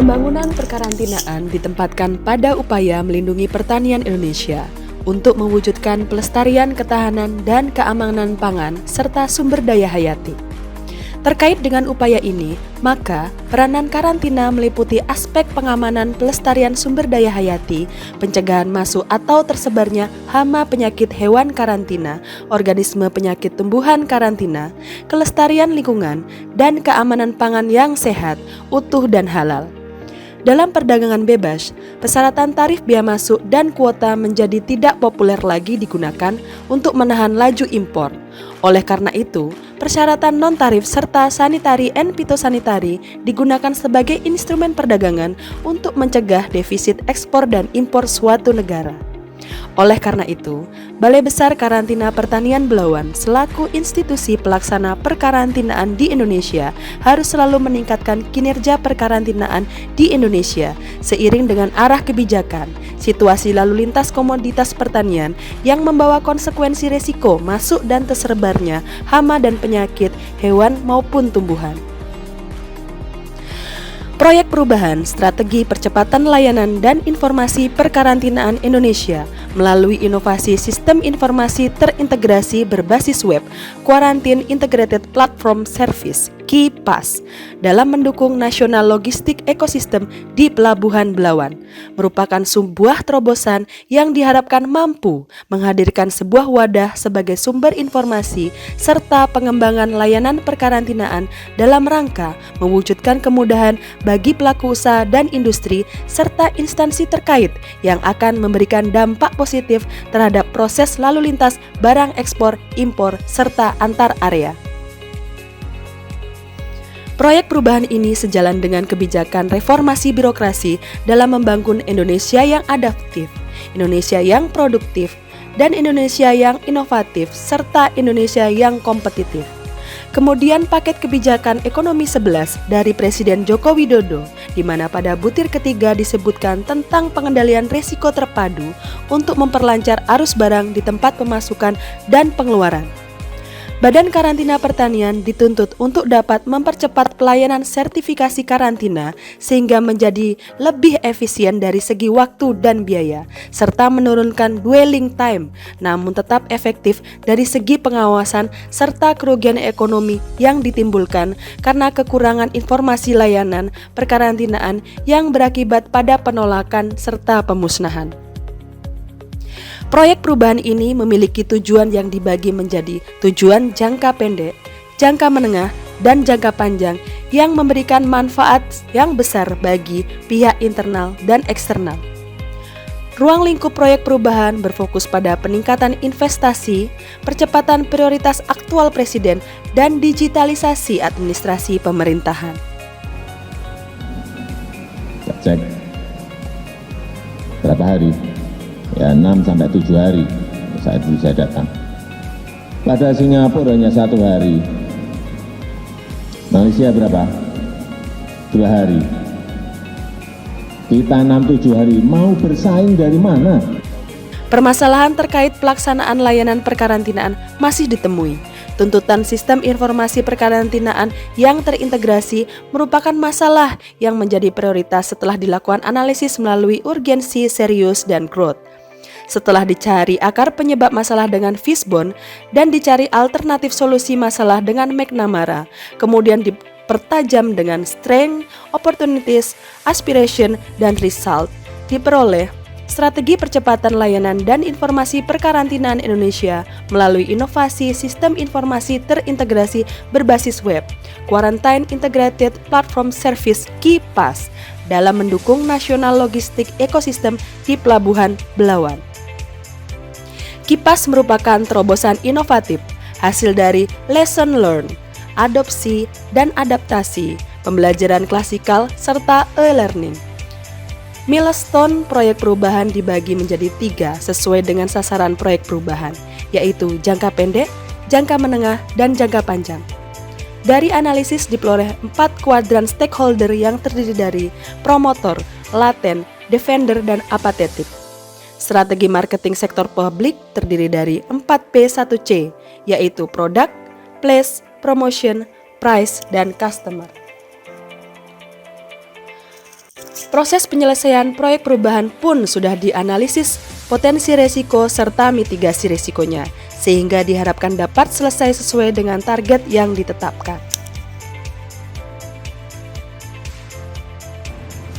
Pembangunan perkarantinaan ditempatkan pada upaya melindungi pertanian Indonesia untuk mewujudkan pelestarian ketahanan dan keamanan pangan serta sumber daya hayati. Terkait dengan upaya ini, maka peranan karantina meliputi aspek pengamanan pelestarian sumber daya hayati, pencegahan masuk atau tersebarnya hama penyakit hewan karantina, organisme penyakit tumbuhan karantina, kelestarian lingkungan, dan keamanan pangan yang sehat, utuh dan halal. Dalam perdagangan bebas, persyaratan tarif bea masuk dan kuota menjadi tidak populer lagi digunakan untuk menahan laju impor. Oleh karena itu, persyaratan non-tarif serta sanitari and pitosanitari digunakan sebagai instrumen perdagangan untuk mencegah defisit ekspor dan impor suatu negara. Oleh karena itu, Balai Besar Karantina Pertanian Belawan selaku institusi pelaksana perkarantinaan di Indonesia harus selalu meningkatkan kinerja perkarantinaan di Indonesia seiring dengan arah kebijakan, situasi lalu lintas komoditas pertanian yang membawa konsekuensi resiko masuk dan tersebarnya hama dan penyakit hewan maupun tumbuhan. Proyek Perubahan Strategi Percepatan Layanan dan Informasi Perkarantinaan Indonesia melalui inovasi Sistem Informasi Terintegrasi Berbasis Web Quarantine Integrated Platform Service KIPAS dalam mendukung nasional logistik ekosistem di Pelabuhan Belawan merupakan sebuah terobosan yang diharapkan mampu menghadirkan sebuah wadah sebagai sumber informasi serta pengembangan layanan perkarantinaan dalam rangka mewujudkan kemudahan bagi pelaku usaha dan industri serta instansi terkait yang akan memberikan dampak positif terhadap proses lalu lintas barang ekspor, impor, serta antar area. Proyek perubahan ini sejalan dengan kebijakan reformasi birokrasi dalam membangun Indonesia yang adaptif, Indonesia yang produktif, dan Indonesia yang inovatif, serta Indonesia yang kompetitif. Kemudian paket kebijakan ekonomi 11 dari Presiden Joko Widodo, di mana pada butir ketiga disebutkan tentang pengendalian risiko terpadu untuk memperlancar arus barang di tempat pemasukan dan pengeluaran. Badan Karantina Pertanian dituntut untuk dapat mempercepat pelayanan sertifikasi karantina sehingga menjadi lebih efisien dari segi waktu dan biaya, serta menurunkan dwelling time, namun tetap efektif dari segi pengawasan serta kerugian ekonomi yang ditimbulkan karena kekurangan informasi layanan perkarantinaan yang berakibat pada penolakan serta pemusnahan. Proyek perubahan ini memiliki tujuan yang dibagi menjadi tujuan jangka pendek, jangka menengah, dan jangka panjang yang memberikan manfaat yang besar bagi pihak internal dan eksternal. Ruang lingkup proyek perubahan berfokus pada peningkatan investasi, percepatan prioritas aktual Presiden, dan digitalisasi administrasi pemerintahan. Cek berapa hari? Ya 6-7 hari saat itu saya datang. Pada Singapura hanya 1 hari. Malaysia berapa? 2 hari. Kita 6-7 hari, mau bersaing dari mana? Permasalahan terkait pelaksanaan layanan perkarantinaan masih ditemui. Tuntutan sistem informasi perkarantinaan yang terintegrasi merupakan masalah yang menjadi prioritas setelah dilakukan analisis melalui urgensi, serius, dan growth. Setelah dicari akar penyebab masalah dengan Fishbone dan dicari alternatif solusi masalah dengan McNamara, kemudian dipertajam dengan strength, opportunities, aspiration, dan result, diperoleh strategi percepatan layanan dan informasi perkarantinaan Indonesia melalui inovasi Sistem Informasi Terintegrasi Berbasis Web Quarantine Integrated Platform Service KIPAS dalam mendukung nasional logistik ekosistem di Pelabuhan Belawan. KIPAS merupakan terobosan inovatif, hasil dari lesson learned, adopsi dan adaptasi, pembelajaran klasikal, serta e-learning. Milestone proyek perubahan dibagi menjadi 3 sesuai dengan sasaran proyek perubahan, yaitu jangka pendek, jangka menengah, dan jangka panjang. Dari analisis diperoleh 4 kuadran stakeholder yang terdiri dari promotor, laten, defender, dan apathetic. Strategi marketing sektor publik terdiri dari 4P1C, yaitu product, place, promotion, price, dan customer. Proses penyelesaian proyek perubahan pun sudah dianalisis potensi resiko serta mitigasi resikonya, sehingga diharapkan dapat selesai sesuai dengan target yang ditetapkan.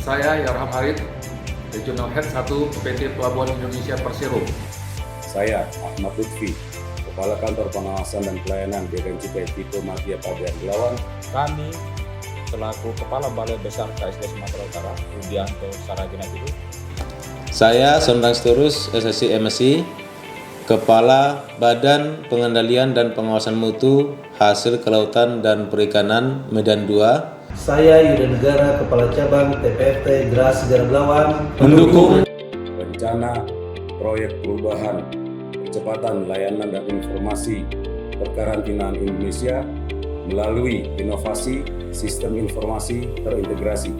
Saya Yarham Harid, Regional Head 1 PT Pelabuhan Indonesia Persero. Saya Ahmad Lutfi, Kepala Kantor Pengawasan dan Pelayanan Bea dan Cukai Tipe Madia Pabean Belawan. Kami selaku Kepala Balai Besar KSD Sumatera Utara, Rudianto Saraginatidu. Saya Sondang Sitorus, SSI MSI, Kepala Badan Pengendalian dan Pengawasan Mutu Hasil Kelautan dan Perikanan Medan II. Saya Yuda Negara, Kepala Cabang TPFT Gras Segara Belawan, Mendukung rencana proyek perubahan percepatan layanan dan informasi perkarantinaan Indonesia melalui inovasi sistem informasi terintegrasi.